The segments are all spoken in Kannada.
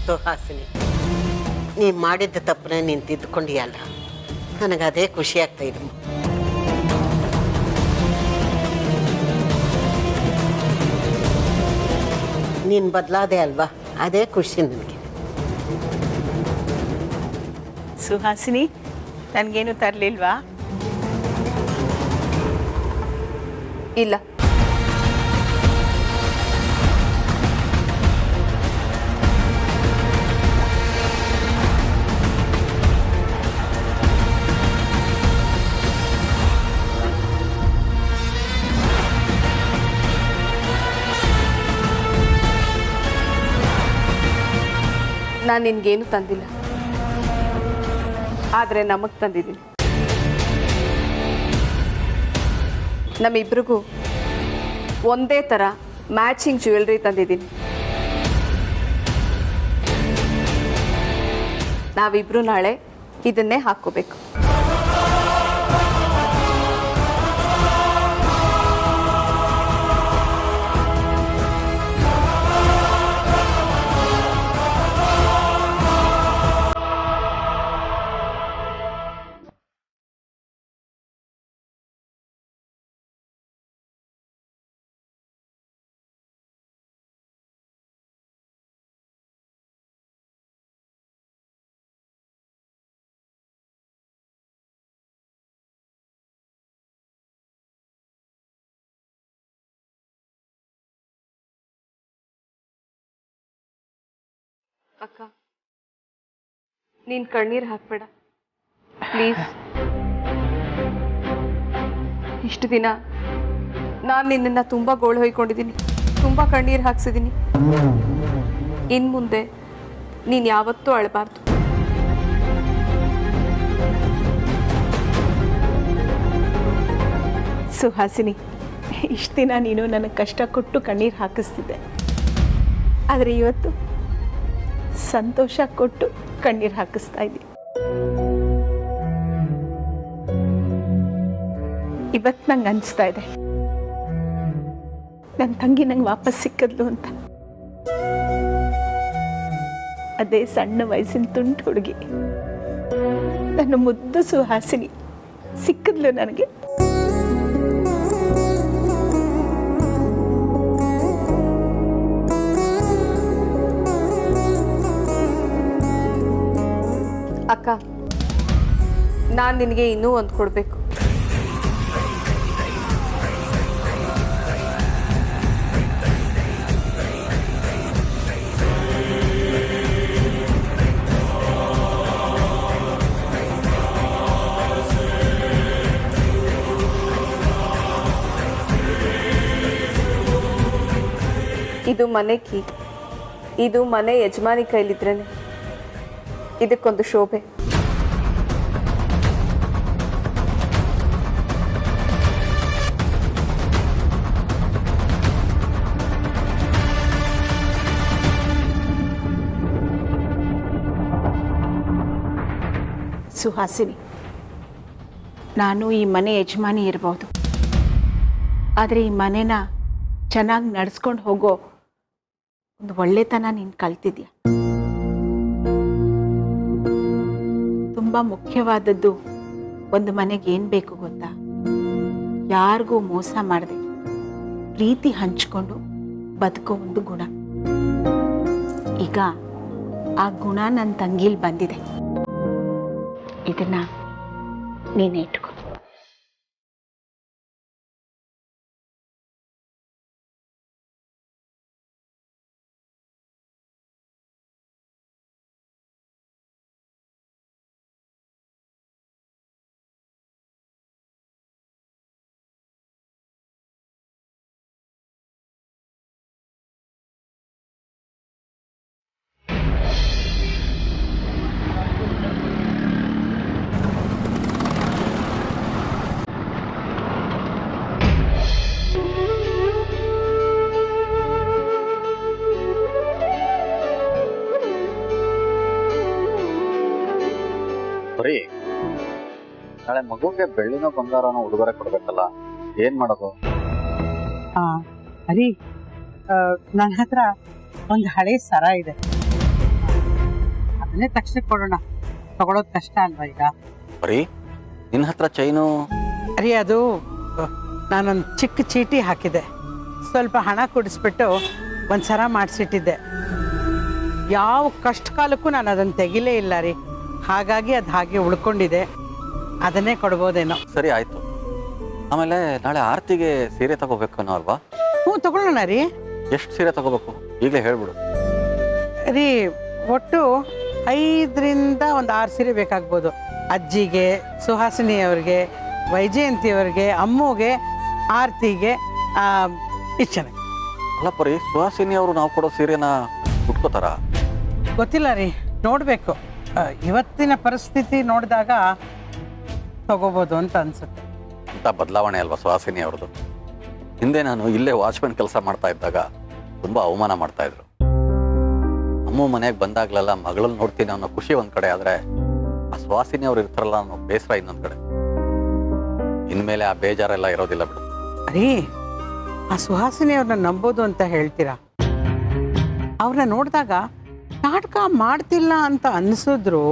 ಸುಹಾಸಿನಿ, ನೀನು ಮಾಡಿದ್ದ ತಪ್ಪನ್ನ ನೀನು ತಿದ್ದುಕೊಂಡಿಯಲ್ಲ, ನನಗದೇ ಖುಷಿ ಆಗ್ತಾ ಇದೆ. ನೀನು ಬದಲಾದೆ ಅಲ್ವಾ, ಅದೇ ಖುಷಿ ನನಗೆ. ಸುಹಾಸಿನಿ, ನನಗೇನು ತರಲಿಲ್ವಾ? ಇಲ್ಲ. ನಾನು ನಿನ್ಗೇನು ತಂದಿಲ್ಲ, ಆದರೆ ನಮಗೆ ತಂದಿದ್ದೀನಿ. ನಮ್ಮಿಬ್ರಿಗೂ ಒಂದೇ ಥರ ಮ್ಯಾಚಿಂಗ್ ಜ್ಯುವೆಲ್ರಿ ತಂದಿದ್ದೀನಿ. ನಾವಿಬ್ರು ನಾಳೆ ಇದನ್ನೇ ಹಾಕ್ಕೋಬೇಕು. ಅಕ್ಕ, ನೀನು ಕಣ್ಣೀರು ಹಾಕ್ಬೇಡ ಪ್ಲೀಸ್. ಇಷ್ಟು ದಿನ ನಾನು ನಿನ್ನನ್ನು ತುಂಬ ಗೋಳು ಹೊಯ್ಕೊಂಡಿದ್ದೀನಿ, ತುಂಬ ಕಣ್ಣೀರು ಹಾಕ್ಸಿದ್ದೀನಿ. ಇನ್ನು ಮುಂದೆ ನೀನು ಯಾವತ್ತೂ ಅಳಬಾರ್ದು. ಸುಹಾಸಿನಿ, ಇಷ್ಟು ದಿನ ನೀನು ನನಗೆ ಕಷ್ಟ ಕೊಟ್ಟು ಕಣ್ಣೀರು ಹಾಕಿಸ್ತಿದ್ದೆ, ಆದರೆ ಇವತ್ತು ಸಂತೋಷ ಕೊಟ್ಟು ಕಣ್ಣೀರು ಹಾಕಿಸ್ತಾ ಇದ್ದೀನಿ. ಇವತ್ತು ನಂಗೆ ಅನಿಸ್ತಾ ಇದೆ ನನ್ನ ತಂಗಿ ನಂಗೆ ವಾಪಸ್ ಸಿಕ್ಕದ್ಲು ಅಂತ. ಅದೇ ಸಣ್ಣ ವಯಸ್ಸಿನ ತುಂಟು ಹುಡುಗಿ ನನ್ನ ಮುದ್ದು ಸುಹಾಸಿನಿ ಸಿಕ್ಕದ್ಲು ನನಗೆ. ಅಕ್ಕ, ನಾನು ನಿನಗೆ ಇನ್ನೂ ಒಂದು ಕೊಡಬೇಕು. ಇದು ಮನೆ ಕೀ. ಇದು ಮನೆ ಯಜಮಾನಿ ಕೈಲಿದ್ರೇನೆ ಇದಕ್ಕೊಂದು ಶೋಭೆ. ಸುಹಾಸಿನಿ, ನಾನು ಈ ಮನೆ ಯಜಮಾನಿ ಇರ್ಬೋದು, ಆದರೆ ಈ ಮನೆನ ಚೆನ್ನಾಗಿ ನಡೆಸ್ಕೊಂಡು ಹೋಗೋ ಒಂದು ಒಳ್ಳೆತನ ನೀನು ಕಲ್ತಿದ್ಯಾ. ತುಂಬ ಮುಖ್ಯವಾದದ್ದು ಒಂದು ಮನೆಗೆ ಏನು ಬೇಕು ಗೊತ್ತಾ? ಯಾರಿಗೂ ಮೋಸ ಮಾಡದೆ ಪ್ರೀತಿ ಹಂಚಿಕೊಂಡು ಬದುಕೋ ಒಂದು ಗುಣ. ಈಗ ಆ ಗುಣ ನನ್ನ ತಂಗಿಲ್ ಬಂದಿದೆ, ಇದನ್ನ ನೀನೇ ಇಟ್ಕೊ. ನಾಳೆ ಮಗುಗೆ ಬೆಳ್ಳಿನೋ ಬಂಗಾರನೋ ಉಡುಗೊರೆ ಕೊಡ್ಬೇಕಲ್ಲ, ಏನ್ ಮಾಡೋದು? ಅರಿ, ನನ್ನ ಹತ್ರ ಒಂದು ಹಳೆ ಸರ ಇದೆ, ಮನೆ ತಕ್ಷಣ ಕೊಡೋಣ, ತಗೊಳೋದು ಕಷ್ಟ ಅಲ್ವಾ ಈಗ? ಬರೀ ನಿನ್ನ ಹತ್ರ ಚೈನು? ಅರಿ ಅದು ನಾನೊಂದು ಚಿಕ್ಕ ಚೀಟಿ ಹಾಕಿದೆ, ಸ್ವಲ್ಪ ಹಣ ಕೊಡಿಸ್ಬಿಟ್ಟು ಒಂದು ಸರ ಮಾಡಿಸಿಟ್ಟಿದ್ದೆ. ಯಾವ ಕಷ್ಟ ಕಾಲಕ್ಕೂ ನಾನು ಅದನ್ನು ತೆಗಿಲೇ ಇಲ್ಲ ರೀ, ಹಾಗಾಗಿ ಅದು ಹಾಗೆ ಉಳ್ಕೊಂಡಿದೆ, ಅದನ್ನೇ ಕೊಡ್ಬೋದೇನೋ. ಸರಿ ಆಯ್ತು. ಆಮೇಲೆ ನಾಳೆ ಆರ್ತಿಗೆ ಸೀರೆ ತಗೋಬೇಕು ಅನ್ನೋ ಅಲ್ವಾ? ಹ್ಞೂ ತಗೊಳ್ಳೋಣ ರೀ. ಎಷ್ಟು ಸೀರೆ ತಗೋಬೇಕು ಈಗಲೇ ಹೇಳ್ಬಿಡು. ರೀ ಒಟ್ಟು 5ರಿಂದ ಒಂದು 6 ಸೀರೆ ಬೇಕಾಗ್ಬೋದು. ಅಜ್ಜಿಗೆ, ಸುಹಾಸಿನಿ ಅವ್ರಿಗೆ, ವೈಜಯಂತಿ ಅವ್ರಿಗೆ, ಅಮ್ಮುಗೆ, ಆರ್ತಿಗೆ, ಇಷ್ಟು ಚೆನ್ನಾಗಿ. ಅಲ್ಲ ಪರಿ, ಸುಹಾಸಿನಿ ಅವರು ನಾವು ಕೊಡೋ ಸೀರೆನ ಉಟ್ಕೋತಾರ? ಗೊತ್ತಿಲ್ಲ ರೀ, ನೋಡಬೇಕು. ಇವತ್ತಿನ ಪರಿಸ್ಥಿತಿ ನೋಡಿದಾಗ ತಗೋಬೋದು ಅಂತ ಅನ್ಸುತ್ತೆ. ಇಂಥ ಬದಲಾವಣೆ ಅಲ್ವಾ ಸುಹಾಸಿನಿ ಅವ್ರದ್ದು. ಹಿಂದೆ ನಾನು ಇಲ್ಲೇ ವಾಚ್ಮೆನ್ ಕೆಲಸ ಮಾಡ್ತಾ ಇದ್ದಾಗ ತುಂಬ ಅವಮಾನ ಮಾಡ್ತಾ ಇದ್ರು. ಅಮ್ಮ ಮನೆಗೆ ಬಂದಾಗ್ಲೆಲ್ಲ ಮಗಳನ್ನ ನೋಡ್ತೀನಿ ಅನ್ನೋ ಖುಷಿ ಒಂದ್ ಕಡೆ, ಆದ್ರೆ ಆ ಸುಹಾಸಿನಿ ಅವ್ರು ಇರ್ತಾರಲ್ಲ ಅನ್ನೋ ಬೇಸರ ಇನ್ನೊಂದ್ ಕಡೆ. ಇನ್ಮೇಲೆ ಆ ಬೇಜಾರೆಲ್ಲ ಇರೋದಿಲ್ಲ ಬಿಡು. ರೀ ಆ ಸುಹಾಸಿನಿ ಅವ್ರನ್ನ ನಂಬೋದು ಅಂತ ಹೇಳ್ತೀರಾ? ಅವ್ರನ್ನ ನೋಡಿದಾಗ ನಾಟಕ ಮಾಡ್ತಿಲ್ಲ ಅಂತ ಅನ್ಸಿದ್ರು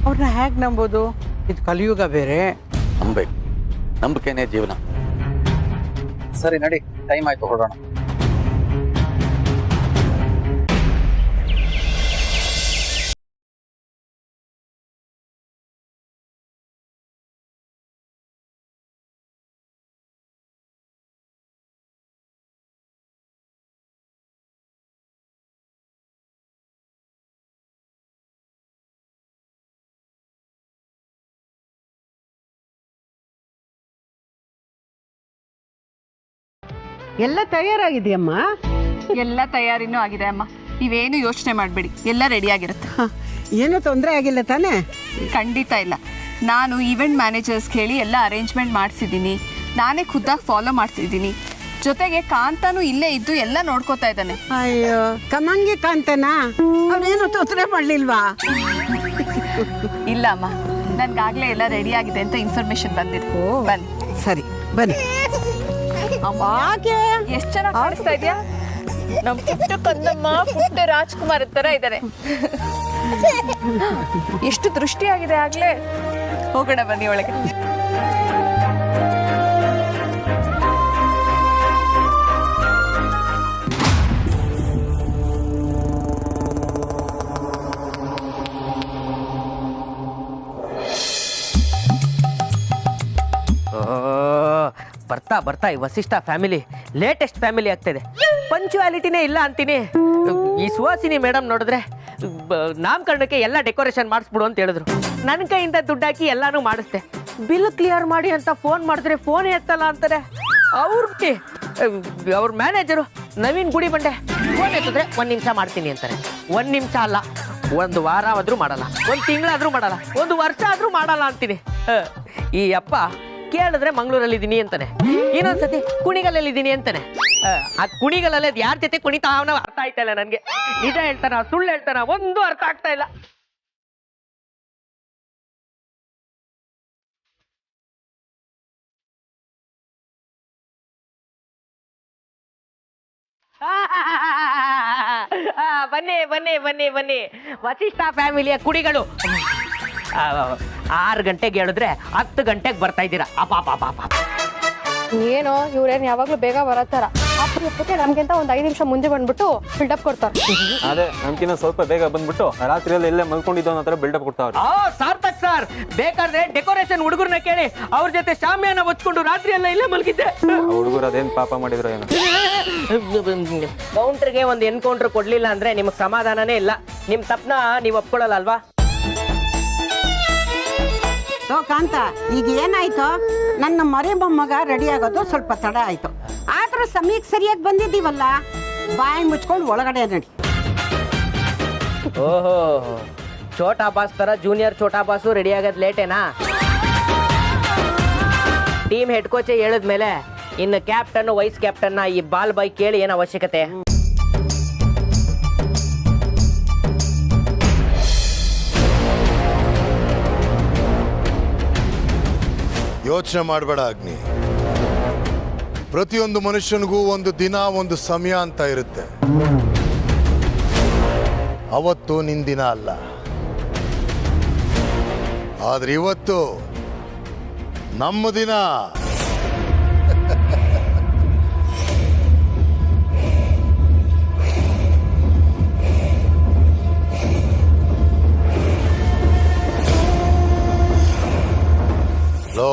ಅವ್ರನ್ನ ಹೇಗೆ ನಂಬೋದು? ಇದು ಕಲಿಯುಗ ಬೇರೆ. ನಂಬೇಕು, ನಂಬಿಕೆನೇ ಜೀವನ. ಸರಿ ನಡಿ, ಟೈಮ್ ಆಯ್ತು, ಹೊರಡೋಣ. ಎಲ್ಲ ತಯಾರಾಗಿದೆಯಮ್ಮ? ಎಲ್ಲ ತಯಾರಿನೂ ಆಗಿದೆ ಅಮ್ಮ, ನೀವೇನು ಯೋಚನೆ ಮಾಡಬೇಡಿ, ಎಲ್ಲ ರೆಡಿ ಆಗಿರುತ್ತೆ. ಏನೂ ತೊಂದರೆ ಆಗಿಲ್ಲ ತಾನೇ? ಖಂಡಿತ ಇಲ್ಲ. ನಾನು ಈವೆಂಟ್ ಮ್ಯಾನೇಜರ್ಸ್ಗೆ ಹೇಳಿ ಎಲ್ಲ ಅರೇಂಜ್ಮೆಂಟ್ ಮಾಡಿಸಿದ್ದೀನಿ, ನಾನೇ ಖುದ್ದಾಗಿ ಫಾಲೋ ಮಾಡ್ತಿದ್ದೀನಿ. ಜೊತೆಗೆ ಕಾಂತಾನು ಇಲ್ಲೇ ಇದ್ದು ಎಲ್ಲ ನೋಡ್ಕೋತಾ ಇದ್ದಾನೆ. ಅಯ್ಯೋ ಕಮಂಗಿ ಕಾಂತನಾ? ಅವನೇನು ತೊಂದರೆ ಮಾಡಲಿಲ್ವಾ? ಇಲ್ಲ ಅಮ್ಮ, ನನ್ಗಾಗ್ಲೇ ಎಲ್ಲ ರೆಡಿ ಆಗಿದೆ ಅಂತ ಇನ್ಫಾರ್ಮೇಶನ್ ಬಂದಿದೆ. ಬನ್ನಿ. ಸರಿ ಬನ್ನಿ. ಎಷ್ಟು ಚೆನ್ನಾಗಿ ಕಾಣಿಸ್ತಾ ಇದೆಯಾ? ನಮ್ಮ ಪುಟ್ಟ ಕಂದಮ್ಮ ಪುಟ್ಟ ರಾಜ್ಕುಮಾರ್ ತರ ಇದ್ದಾರೆ. ಎಷ್ಟು ದೃಷ್ಟಿಯಾಗಿದೆ ಆಗ್ಲೇ. ಹೋಗೋಣ ಬನ್ನಿ ಒಳಗೆ. ಬರ್ತಾ ಬರ್ತಾ ಈ ವಸಿಷ್ಠ ಫ್ಯಾಮಿಲಿ ಲೇಟೆಸ್ಟ್ ಫ್ಯಾಮಿಲಿ ಆಗ್ತಾಯಿದೆ. ಪಂಚುಯಾಲಿಟಿನೇ ಇಲ್ಲ ಅಂತೀನಿ. ಈ ಸುಹಾಸಿನಿ ಮೇಡಮ್ ನೋಡಿದ್ರೆ ನಾಮಕರಣಕ್ಕೆ ಎಲ್ಲ ಡೆಕೋರೇಷನ್ ಮಾಡಿಸ್ಬಿಡು ಅಂತ ಹೇಳಿದ್ರು. ನನ್ನ ಕೈಯಿಂದ ದುಡ್ಡು ಹಾಕಿ ಎಲ್ಲಾನು ಮಾಡಿಸ್ದೆ. ಬಿಲ್ ಕ್ಲಿಯರ್ ಮಾಡಿ ಅಂತ ಫೋನ್ ಮಾಡಿದ್ರೆ ಫೋನೇ ಎತ್ತಲ್ಲ ಅಂತಾರೆ. ಅವ್ರ ಮ್ಯಾನೇಜರು ನವೀನ್ ಗುಡಿ ಬಂಡೆ ಫೋನ್ ಎತ್ತಿದ್ರೆ 1 ನಿಮಿಷ ಮಾಡ್ತೀನಿ ಅಂತಾರೆ. 1 ನಿಮಿಷ ಅಲ್ಲ, 1 ವಾರ ಆದ್ರೂ ಮಾಡಲ್ಲ, 1 ತಿಂಗಳಾದ್ರೂ ಮಾಡಲ್ಲ, 1 ವರ್ಷ ಆದ್ರೂ ಮಾಡಲ್ಲ ಅಂತೀನಿ. ಈ ಅಪ್ಪ ಕೇಳಿದ್ರೆ ಮಂಗಳೂರಲ್ಲಿ ಇದ್ದೀನಿ ಅಂತಾನೆ, ಇನ್ನೊಂದ್ಸತಿ ಕುಣಿಗಲಲ್ಲಿ ಇದ್ದೀನಿ ಅಂತಾನೆ. ಆ ಕುಣಿಗಲಲ್ಲಿ ಅದು ಯಾರ ಜೊತೆ ಕುಣಿತಾವನ ಅರ್ಥ ಆಯ್ತಾ ಇಲ್ಲ ನನಗೆ. ನಿಜ ಹೇಳ್ತಾನ ಸುಳ್ಳು ಹೇಳ್ತಾನ ಒಂದು ಅರ್ಥ ಆಗ್ತಾ ಇಲ್ಲ. ಬನ್ನಿ ಬನ್ನಿ ಬನ್ನಿ ಬನ್ನಿ, ವಸಿಷ್ಠ ಫ್ಯಾಮಿಲಿಯ ಕುಡಿಗಳು. 6 ಗಂಟೆಗೆ ಹೇಳಿದ್ರೆ 10 ಗಂಟೆಗೆ ಬರ್ತಾ ಇದ್ದೀರಾ. ಅಪಾಪ ಏನೋ ಇವ್ರೇನು ಯಾವಾಗಲೂ ಬೇಗ ಬರತ್ತಾರ. ಅಪ್ಪಕ್ಕೆ ನಮ್ಗಿಂತ ಒಂದು 5 ನಿಮಿಷ ಮುಂದೆ ಬಂದ್ಬಿಟ್ಟು ಬಿಲ್ಡಪ್ ಕೊಡ್ತಾರೆ. ಅದೇ ನಮ್ಗಿನ್ನ ಸ್ವಲ್ಪ ಬೇಗ ಬಂದ್ಬಿಟ್ಟು ರಾತ್ರಿಯಲ್ಲಿ ಎಲ್ಲೇ ಮಲ್ಕೊಂಡಿದ್ದೋ ಅನ್ನೋ ಥರ ಬಿಲ್ಡಪ್ ಕೊಡ್ತಾವ್ರೆ. ಸಾರ್ಥಕ್ ಸರ್, ಬೇಕಾದ್ರೆ ಡೆಕೋರೇಷನ್ ಹುಡುಗರನ್ನ ಕೇಳಿ, ಅವ್ರ ಜೊತೆ ಶಾಮಿಯಾನ ಹೊಚ್ಕೊಂಡು ರಾತ್ರಿ ಎಲ್ಲ ಇಲ್ಲೇ ಮಲಗಿದ್ದೆ. ಹುಡುಗರು ಅದೇನ್ ಪಾಪ ಮಾಡಿದ್ರು ಏನೋ. ಕೌಂಟ್ರಿಗೆ ಒಂದು ಎನ್ಕೌಂಟರ್ ಕೊಡ್ಲಿಲ್ಲ ಅಂದ್ರೆ ನಿಮ್ಗೆ ಸಮಾಧಾನನೇ ಇಲ್ಲ. ನಿಮ್ ತಪ್ಪನ ನೀವು ಒಪ್ಕೊಳ್ಳಲ್ಲ ಅಲ್ವಾ? ಕಾಂತ, ಈಗ ಏನಾಯ್ತು? ನನ್ನ ಮರಿ ಮೊಮ್ಮಗ ರೆಡಿ ಆಗೋದು ಸ್ವಲ್ಪ ತಡ ಆಯ್ತು, ಆದ್ರೂ ಸಮಯಕ್ಕೆ ಸರಿಯಾಗಿ ಬಂದಿದ್ದೀವಲ್ಲ. ಬಾಯಿ ಮುಚ್ಕೊಂಡು ಒಳಗಡೆ ನಡಿ. ಓಹೋ, ಛೋಟಾ ಬಾಸ್ ತರ ಜೂನಿಯರ್ ಛೋಟಾ ಬಾಸು ರೆಡಿ ಆಗೋದು ಲೇಟೇನಾ? ಟೀಮ್ ಹೆಡ್ ಕೋಚೆ ಹೇಳಿದ್ಮೇಲೆ ಇನ್ನು ಕ್ಯಾಪ್ಟನ್ ವೈಸ್ ಕ್ಯಾಪ್ಟನ್ನ ಈ ಬಾಲ್ ಬಾಯ್ ಕೇಳಿ ಏನು ಅವಶ್ಯಕತೆ? ಯೋಚನೆ ಮಾಡಬೇಡ ಅಗ್ನಿ. ಪ್ರತಿಯೊಂದು ಮನುಷ್ಯನಿಗೂ ಒಂದು ದಿನ, ಒಂದು ಸಮಯ ಅಂತ ಇರುತ್ತೆ. ಅವತ್ತು ನಿನ್ನ ದಿನ ಅಲ್ಲ, ಆದ್ರೆ ಇವತ್ತು ನಮ್ಮ ದಿನ. ಹಲೋ,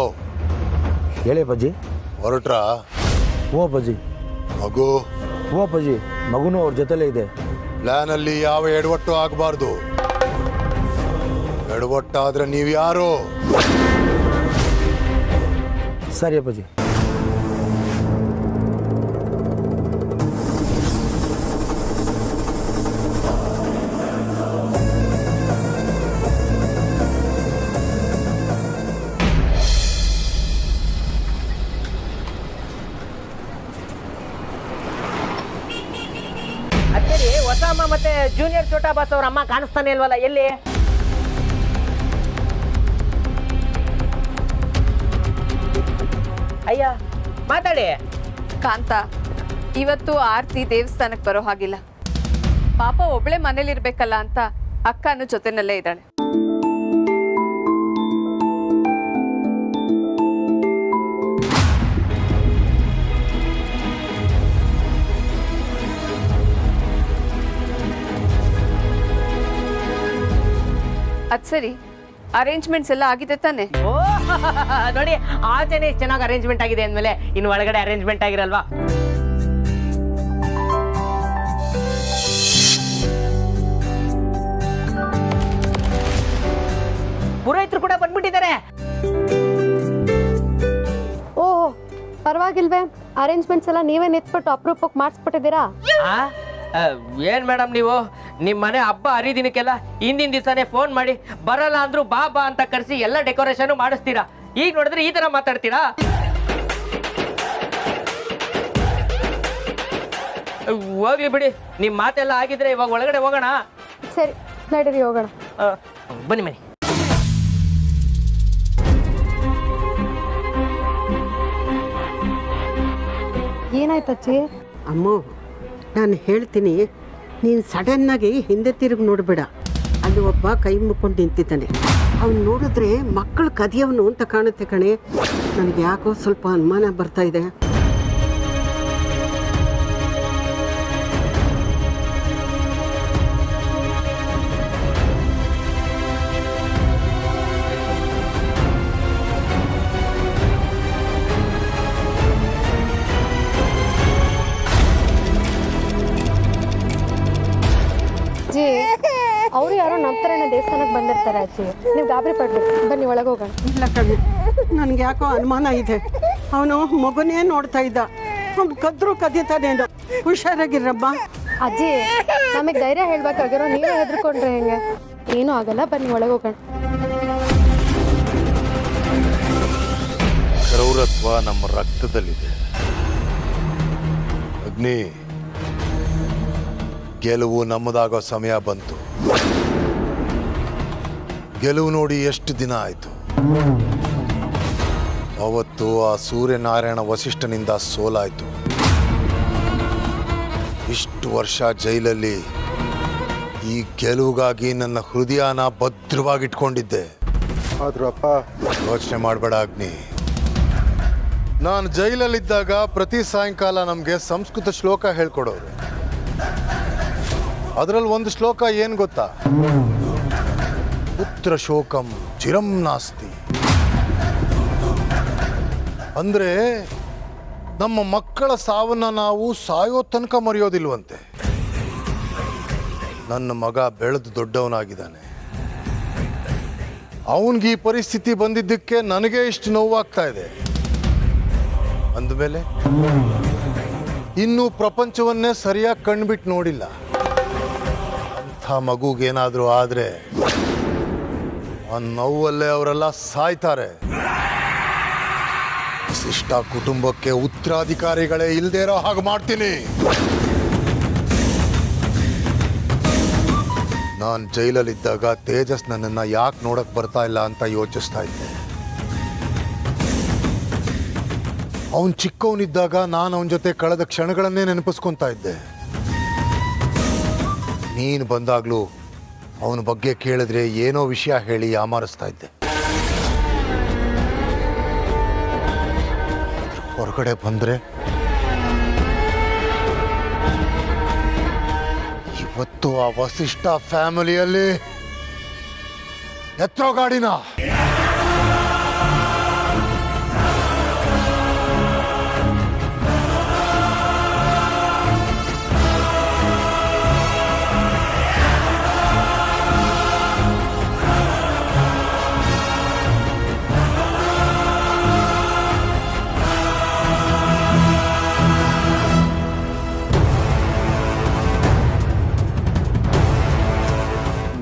ಹೇಳಿ ಅಪ್ಪಾಜಿ. ಹೊರಟ್ರಾ? ಹ್ಞೂ ಅಪ್ಪಾಜಿ. ಮಗು? ಹ್ಞೂ ಅಪ್ಪಾಜಿ, ಮಗುನೂ ಅವ್ರ ಜೊತೆಲೇ ಇದೆ. ಪ್ಲಾನಲ್ಲಿ ಯಾವ ಎಡವಟ್ಟು ಆಗಬಾರ್ದು. ಎಡವಟ್ಟಾದ್ರೆ ನೀವು ಯಾರು? ಸರಿ ಅಪ್ಪಾಜಿ. ಅಚ್ಚರಿ, ಹೊಸ ಅಮ್ಮ ಮತ್ತೆ ಜೂನಿಯರ್ ಚೋಟಾ ಬಾಸ್ ಅವ್ರ ಅಮ್ಮ ಕಾಣಿಸ್ತಾನೆ ಇಲ್ವಲ್ಲ, ಎಲ್ಲಿ? ಅಯ್ಯ, ಮಾತಾಡಿ. ಕಾಂತ, ಇವತ್ತು ಆರ್ತಿ ದೇವಸ್ಥಾನಕ್ಕೆ ಬರೋ ಹಾಗಿಲ್ಲ. ಪಾಪ ಒಬ್ಳೆ ಮನೇಲಿರ್ಬೇಕಲ್ಲ ಅಂತ ಅಕ್ಕನೂ ಜೊತೆನಲ್ಲೇ ಇದ್ದಾಳೆ. ಅದ್ ಸರಿ, ಅರೇಂಜ್ಮೆಂಟ್ಸ್ ಎಲ್ಲ ಆಗಿದೆ ತಾನೆ? ಓ ನೋಡಿ, ಆಚೆನೆ ಚೆನ್ನಾಗಿ ಅರೇಂಜ್ಮೆಂಟ್ ಆಗಿದೆ ಅಂದ್ಮೇಲೆ ಇನ್ನು ಒಳಗಡೆ ಅರೇಂಜ್ಮೆಂಟ್ ಆಗಿರಲ್ವಾ? ಪುರೋಹಿತರು ಕೂಡ ಬಂದ್ಬಿಟ್ಟಿದ್ದಾರೆ. ಓಹೋ, ಪರವಾಗಿಲ್ವೇ? ಅರೇಂಜ್ಮೆಂಟ್ಸ್ ಎಲ್ಲ ನೀವೇ ನಿಂತ್ಬಿಟ್ಟು ಅಪ್ರೂಪಕ್ಕೆ ಮಾಡಿಸ್ಬಿಟ್ಟಿದ್ದೀರಾ? ಏನ್ ಮೇಡಮ್ ನೀವು, ನಿಮ್ ಮನೆ ಹಬ್ಬ ಹರಿದಿನಕ್ಕೆಲ್ಲ ಹಿಂದಿನ ದಿವಸನೇ ಫೋನ್ ಮಾಡಿ ಬರಲ್ಲ ಅಂದ್ರು ಬಾ ಬಾ ಅಂತ ಕರೆಸಿ ಎಲ್ಲ ಡೆಕೋರೇಷನ್ ಮಾಡಿಸ್ತೀರಾ. ಈಗ ನೋಡಿದ್ರೆ ಈ ತರ ಮಾತಾಡ್ತೀರಾ? ಹೋಗ್ಲಿ ಬಿಡಿ, ನಿಮ್ ಮಾತೆಲ್ಲ ಆಗಿದ್ರೆ ಇವಾಗ ಒಳಗಡೆ ಹೋಗೋಣ. ಸರಿ, ನಡೀರಿ ಹೋಗೋಣ. ಬನ್ನಿ ಬನ್ನಿ. ಏನಾಯ್ತಚ್ಚಿ? ಅಮ್ಮೋ, ನಾನು ಹೇಳ್ತೀನಿ, ನೀನು ಸಡನ್ನಾಗಿ ಹಿಂದೆ ತಿರುಗಿ ನೋಡಬೇಡ. ಅಲ್ಲಿ ಒಬ್ಬ ಕೈ ಮುಕ್ಕೊಂಡು ನಿಂತಿದ್ದಾನೆ. ಅವ್ನು ನೋಡಿದ್ರೆ ಮಕ್ಕಳು ಕದಿಯವನು ಅಂತ ಕಾಣುತ್ತೆ ಕಣೆ. ನನಗೆ ಯಾಕೋ ಸ್ವಲ್ಪ ಅನುಮಾನ ಬರ್ತಾ ಇದೆ. ಅಜ್ಜಿ, ಅವರು ಯಾರೋ ನಮ್ಮ ಥರನೇ ದೇವಸ್ಥಾನಕ್ಕೆ ಬಂದಿರ್ತಾರೆ ಅಜ್ಜಿ. ನೀವು ಗಾಬರಿ ಪಡ್ಬೇಕು, ಬನ್ನಿ ಒಳಗೆ ಹೋಗೋಣ. ಇಲ್ಲ ಕಣೆ, ನನಗೆ ಯಾಕೋ ಅನುಮಾನ ಇದೆ. ಅವನು ಮಗುನೇ ನೋಡ್ತಾ ಇದ್ದ. ಅವ್ನು ಕದ್ರು ಕದೀತಾನೇನು. ಹುಷಾರಾಗಿರಮ್ಮ. ಅಜ್ಜಿ, ನಮಗೆ ಧೈರ್ಯ ಹೇಳ್ಬೇಕಾಗಿರೋ ನೀವೇ ಹೆದರ್ಕೊಂಡ್ರೆ ಹೆಂಗೆ? ಏನೂ ಆಗಲ್ಲ, ಬನ್ನಿ ಒಳಗೆ ಹೋಗೋಣ. ಕ್ರೌರತ್ವ ನಮ್ಮ ರಕ್ತದಲ್ಲಿದೆ ಅಗ್ನಿ. ಗೆಲುವು ನಮ್ಮದಾಗೋ ಸಮಯ ಬಂತು. ಗೆಲುವು ನೋಡಿ ಎಷ್ಟು ದಿನ ಆಯಿತು. ಅವತ್ತು ಆ ಸೂರ್ಯನಾರಾಯಣ ವಸಿಷ್ಠನಿಂದ ಸೋಲಾಯಿತು. ಇಷ್ಟು ವರ್ಷ ಜೈಲಲ್ಲಿ ಈ ಗೆಲುವಿಗಾಗಿ ನನ್ನ ಹೃದಯನ ಭದ್ರವಾಗಿಟ್ಕೊಂಡಿದ್ದೆ. ಆದ್ರೂ ಅಪ್ಪ, ಯೋಚನೆ ಮಾಡಬೇಡ ಅಗ್ನಿ. ನಾನು ಜೈಲಲ್ಲಿದ್ದಾಗ ಪ್ರತಿ ಸಾಯಂಕಾಲ ನಮಗೆ ಸಂಸ್ಕೃತ ಶ್ಲೋಕ ಹೇಳ್ಕೊಡೋರು. ಅದರಲ್ಲಿ ಒಂದು ಶ್ಲೋಕ ಏನು ಗೊತ್ತಾ? ಪುತ್ರ ಶೋಕಂ ಚಿರಂ ನಾಸ್ತಿ. ಅಂದ್ರೆ ನಮ್ಮ ಮಕ್ಕಳ ಸಾವನ್ನ ನಾವು ಸಾಯೋ ತನಕ ಮರೆಯೋದಿಲ್ವಂತೆ. ನನ್ನ ಮಗ ಬೆಳೆದು ದೊಡ್ಡವನಾಗಿದ್ದಾನೆ. ಅವನಿಗೆ ಈ ಪರಿಸ್ಥಿತಿ ಬಂದಿದ್ದಕ್ಕೆ ನನಗೆ ಇಷ್ಟು ನೋವಾಗ್ತಾ ಇದೆ. ಅಂದಮೇಲೆ ಇನ್ನೂ ಪ್ರಪಂಚವನ್ನೇ ಸರಿಯಾಗಿ ಕಣ್ಬಿಟ್ಟು ನೋಡಿಲ್ಲ. ಅಂಥ ಮಗುಗೇನಾದರೂ ಆದರೆ ಆ ನೋವಲ್ಲೇ ಅವರೆಲ್ಲ ಸಾಯ್ತಾರೆ. ಶಿಷ್ಟ ಕುಟುಂಬಕ್ಕೆ ಉತ್ತರಾಧಿಕಾರಿಗಳೇ ಇಲ್ಲದೆ ಇರೋ ಹಾಗೆ ಮಾಡ್ತೀನಿ. ನಾನು ಜೈಲಲ್ಲಿದ್ದಾಗ ತೇಜಸ್ ನನ್ನನ್ನು ಯಾಕೆ ನೋಡಕ್ ಬರ್ತಾ ಇಲ್ಲ ಅಂತ ಯೋಚಿಸ್ತಾ ಇದ್ದೆ. ಅವನು ಚಿಕ್ಕವನಿದ್ದಾಗ ನಾನು ಅವನ ಜೊತೆ ಕಳೆದ ಕ್ಷಣಗಳನ್ನೇ ನೆನಪಿಸ್ಕೊತಾ ಇದ್ದೆ. ನೀನು ಬಂದಾಗ್ಲೂ ಅವನ ಬಗ್ಗೆ ಕೇಳಿದ್ರೆ ಏನೋ ವಿಷಯ ಹೇಳಿ ಯಾಮಾರಿಸ್ತಾ ಇದ್ದೆ. ಹೊರಗಡೆ ಬಂದ್ರೆ ಇವತ್ತು ಆ ವಸಿಷ್ಠ ಫ್ಯಾಮಿಲಿಯಲ್ಲಿ ಎತ್ತರೋ ಗಾಡಿನ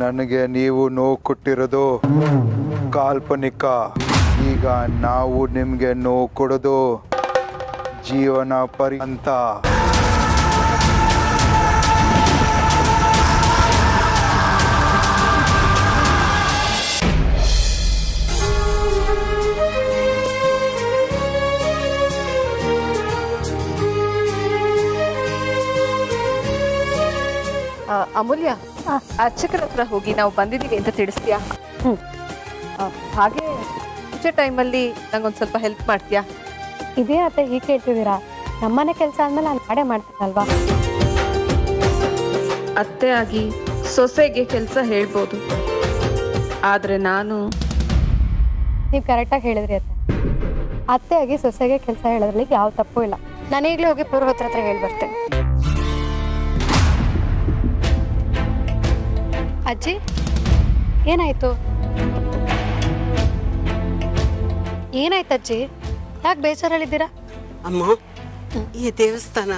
ನನಗೆ ನೀವು ನೋವು ಕೊಟ್ಟಿರೋದು ಕಾಲ್ಪನಿಕ. ಈಗ ನಾವು ನಿಮಗೆ ನೋವು ಕೊಡೋದು ಜೀವನ ಪರ್ಯಂತ. ಅಮೂಲ್ಯ, ಅರ್ಚಕರ ಹತ್ರ ಹೋಗಿ ನಾವು ಬಂದಿದ್ದೀವಿ ಅಂತ ತಿಳಿಸ್ತೀಯಾ? ಹಾಗೆ ಪೂಜೆ ಟೈಮಲ್ಲಿ ನಂಗೊಂದು ಸ್ವಲ್ಪ ಹೆಲ್ಪ್ ಮಾಡ್ತೀಯಾ? ಇದೇ ಅತ್ತೆ ಹೀಗೆ ಕೇಳ್ತಿದ್ದೀರಾ? ನಮ್ಮನೆ ಕೆಲಸ ಆದ್ಮೇಲೆ ನಾನು ಮಾಡೇ ಮಾಡ್ತೀನಲ್ವಾ? ಅತ್ತೆ ಆಗಿ ಸೊಸೆಗೆ ಕೆಲಸ ಹೇಳ್ಬೋದು, ಆದ್ರೆ ನಾನು ನೀವು ಕರೆಕ್ಟಾಗಿ ಹೇಳಿದ್ರಿ ಅತ್ತೆ. ಅತ್ತೆ ಆಗಿ ಸೊಸೆಗೆ ಕೆಲಸ ಹೇಳೋದ್ರಲ್ಲಿ ಯಾವ ತಪ್ಪು ಇಲ್ಲ. ನಾನು ಈಗಲೇ ಹೋಗಿ ಪುರೋಹಿತರ ಹತ್ರ ಹೇಳಿ ಬರ್ತೇನೆ. ಅಜ್ಜಿ, ಏನಾಯ್ತು? ಏನಾಯ್ತು ಅಜ್ಜಿ? ಯಾಕೆ ಬೇಜಾರಲ್ಲಿದ್ದೀರಾ? ಅಮ್ಮ, ಈ ದೇವಸ್ಥಾನ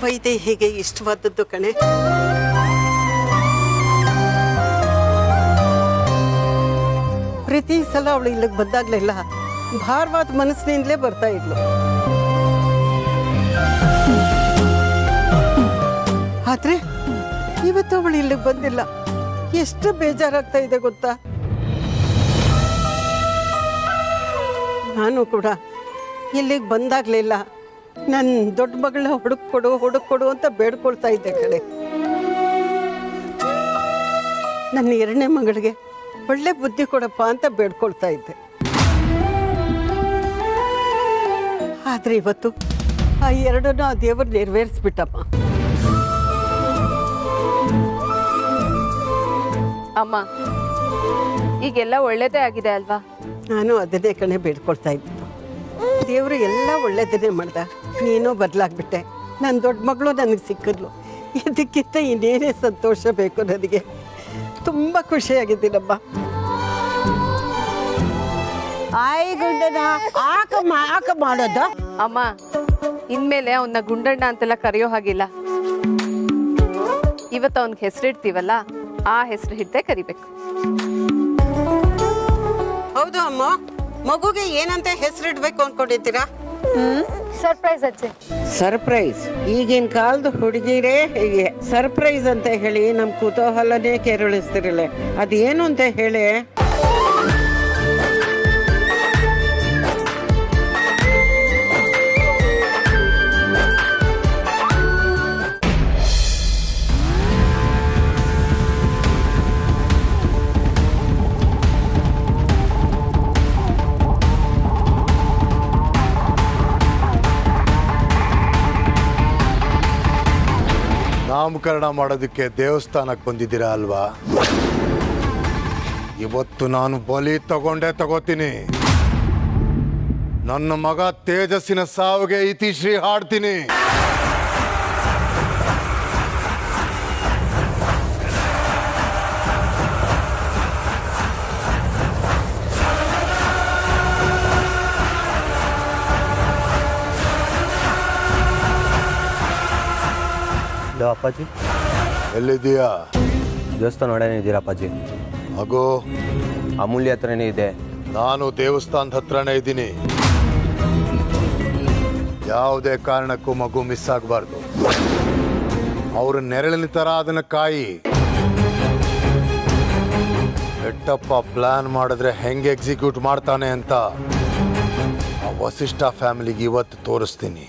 ವೈದೇಹಿಗೆ ಇಷ್ಟವಾದದ್ದು ಕಣೆ. ಪ್ರತಿ ಸಲ ಅವಳು ಇಲ್ಲಿಗೆ ಬಂದಾಗ್ಲೆಲ್ಲ ಭಾರವಾದ ಮನಸ್ಸಿನಿಂದಲೇ ಬರ್ತಾ ಇದ್ಲು. ಆದ್ರೆ ಇವತ್ತು ಅವಳು ಇಲ್ಲಿಗೆ ಬಂದಿಲ್ಲ. ಎಷ್ಟು ಬೇಜಾರಾಗ್ತಾ ಇದೆ ಗೊತ್ತಾ? ನಾನು ಕೂಡ ಇಲ್ಲಿಗೆ ಬಂದಾಗ್ಲಿಲ್ಲ ನನ್ನ ದೊಡ್ಡ ಮಗಳನ್ನ ಹುಡುಕೊಡು ಅಂತ ಬೇಡ್ಕೊಳ್ತಾ ಇದ್ದೆ ಕಡೆ. ನನ್ನ ಎರಡನೇ ಮಗಳಿಗೆ ಒಳ್ಳೆ ಬುದ್ಧಿ ಕೊಡಪ್ಪ ಅಂತ ಬೇಡ್ಕೊಳ್ತಾ ಇದ್ದೆ. ಆದ್ರೆ ಇವತ್ತು ಆ ಎರಡನ್ನೂ ಆ ದೇವರು ನೆರವೇರಿಸ್ಬಿಟ್ಟಮ್ಮ. ಅಮ್ಮ, ಈಗೆಲ್ಲ ಒಳ್ಳೇದೇ ಆಗಿದೆ ಅಲ್ವಾ? ನಾನು ಅದನ್ನೇ ಕಣೆ ಬೇಡ್ಕೊಳ್ತಾ ಇದ್ದು. ದೇವರು ಎಲ್ಲ ಒಳ್ಳೇದನ್ನೇ ಮಾಡ್ದ. ನೀನೂ ಬದಲಾಗ್ಬಿಟ್ಟೆ. ನನ್ನ ದೊಡ್ಡ ಮಗಳು ನನಗೆ ಸಿಕ್ಕಿದ್ಲು. ಇದಕ್ಕಿಂತ ಇನ್ನೇನೇ ಸಂತೋಷ ಬೇಕು ನನಗೆ. ತುಂಬ ಖುಷಿಯಾಗಿದ್ದೀನಮ್ಮ. ಆಕ ಮಾಡೋದ? ಅಮ್ಮ, ಇನ್ಮೇಲೆ ಅವನ್ನ ಗುಂಡಣ್ಣ ಅಂತೆಲ್ಲ ಕರೆಯೋ ಹಾಗಿಲ್ಲ. ಇವತ್ತು ಅವನ್ಗೆ ಹೆಸರಿಡ್ತೀವಲ್ಲ, ಆ ಹೆಸರು ಹಿಡ್ದೆ ಕರಿಬೇಕು. ಹೌದು ಅಮ್ಮ. ಮಗುಗೆ ಏನಂತ ಹೆಸರಿಡ್ಬೇಕು ಅನ್ಕೊಂಡಿದ್ದೀರಾ? ಸರ್ಪ್ರೈಸ್ ಅಜ್ಜಿ. ಸರ್ಪ್ರೈಸ್? ಈಗಿನ ಕಾಲದ ಹುಡುಗಿರೇ ಹೀಗೆ ಸರ್ಪ್ರೈಸ್ ಅಂತ ಹೇಳಿ ನಮ್ ಕುತೂಹಲನೇ ಕೆರಳಿಸ್ತಿರಲ್ಲ. ಅದೇನು ಅಂತ ಹೇಳಿ. ನಾಮಕರಣ ಮಾಡೋದಕ್ಕೆ ದೇವಸ್ಥಾನಕ್ಕೆ ಬಂದಿದ್ದೀರಾ ಅಲ್ವಾ? ಇವತ್ತು ನಾನು ಬಲಿ ತಗೋತೀನಿ. ನನ್ನ ಮಗ ತೇಜಸ್ಸಿನ ಸಾವಿಗೆ ಇತಿಶ್ರೀ ಹಾಡ್ತೀನಿ. ಅಪ್ಪಾಜಿ ಎಲ್ಲಿದ್ದೀಯಾ? ದೇವಸ್ಥಾನ ಒಳಗಡೆ ಇದ್ದೀರಾ ಅಪ್ಪಾಜಿ? ಮಗು ಅಮೂಲ್ಯ ಹತ್ರನೇ ಇದೆ. ನಾನು ದೇವಸ್ಥಾನದ ಹತ್ರನೇ ಇದ್ದೀನಿ. ಯಾವುದೇ ಕಾರಣಕ್ಕೂ ಮಗು ಮಿಸ್ ಆಗಬಾರ್ದು. ಅವ್ರ ನೆರಳಿನ ತರ ಅದನ್ನ ಕಾಯಿ. ಬೆಟ್ಟಪ್ಪ ಪ್ಲಾನ್ ಮಾಡಿದ್ರೆ ಹೆಂಗೆ ಎಕ್ಸಿಕ್ಯೂಟ್ ಮಾಡ್ತಾನೆ ಅಂತ ಆ ವಸಿಷ್ಠ ಫ್ಯಾಮಿಲಿಗೆ ಇವತ್ತು ತೋರಿಸ್ತೀನಿ.